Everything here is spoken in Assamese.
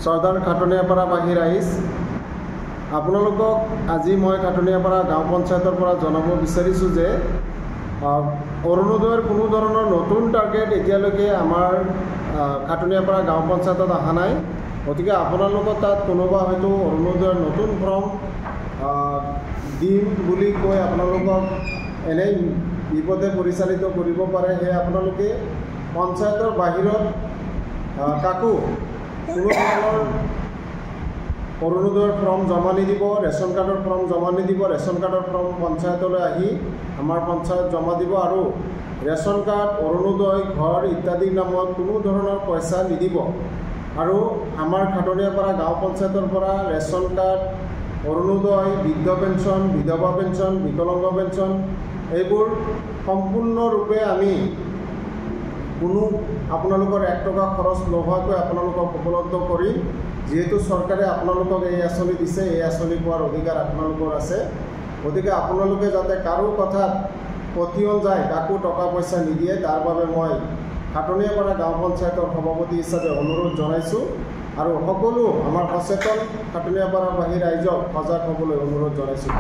চৰ্দাৰ খাটনিয়াপাৰাবাসী ৰাইজ, আপোনালোকক আজি মই খাটনিয়াপাৰা গাঁও পঞ্চায়তৰ পৰা জনাব বিচাৰিছোঁ যে অৰুণোদয়ৰ কোনো ধৰণৰ নতুন টাৰ্গেট এতিয়ালৈকে আমাৰ খাটনিয়াপাৰা গাঁও পঞ্চায়তত অহা নাই। গতিকে আপোনালোকৰ তাত কোনোবা হয়তো অৰুণোদয়ৰ নতুন ফৰ্ম দিম বুলি কৈ আপোনালোকক এনেই বিপদে পৰিচালিত কৰিব পাৰে। সেয়ে আপোনালোকে পঞ্চায়তৰ বাহিৰত কাকো কোনো ধৰণৰ অৰুণোদয়ৰ ফৰ্ম জমা নিদিব, ৰেচন কাৰ্ডৰ ফৰ্ম জমা নিদিব। ৰেচন কাৰ্ডৰ ফৰ্ম পঞ্চায়তলৈ আহি আমাৰ পঞ্চায়ত জমা দিব আৰু ৰেচন কাৰ্ড, অৰুণোদয়, ঘৰ ইত্যাদিৰ নামত কোনো ধৰণৰ পইচা নিদিব। আৰু আমাৰ খাটনিয়াপাৰা গাঁও পঞ্চায়তৰ পৰা ৰেচন কাৰ্ড, অৰুণোদয়, বৃদ্ধ পেঞ্চন, বিধৱা পেঞ্চন, বিকলাংগ পেঞ্চন এইবোৰ সম্পূৰ্ণৰূপে আমি কোনো আপোনালোকৰ 1 টকা খৰচ নোহোৱাকৈ আপোনালোকক উপলব্ধ কৰি, যিহেতু চৰকাৰে আপোনালোকক এই আঁচনি দিছে, এই আঁচনি পোৱাৰ অধিকাৰ আপোনালোকৰ আছে। গতিকে আপোনালোকে যাতে কাৰো কথাত পতিয়ন যায়, কাকো টকা পইচা নিদিয়ে, তাৰ বাবে মই খাটনিয়াপাৰা গাঁও পঞ্চায়তৰ সভাপতি হিচাপে অনুৰোধ জনাইছোঁ আৰু সকলো আমাৰ সচেতন খাটনিয়াপাৰাবাসী ৰাইজক সজাগ হ'বলৈ অনুৰোধ জনাইছোঁ।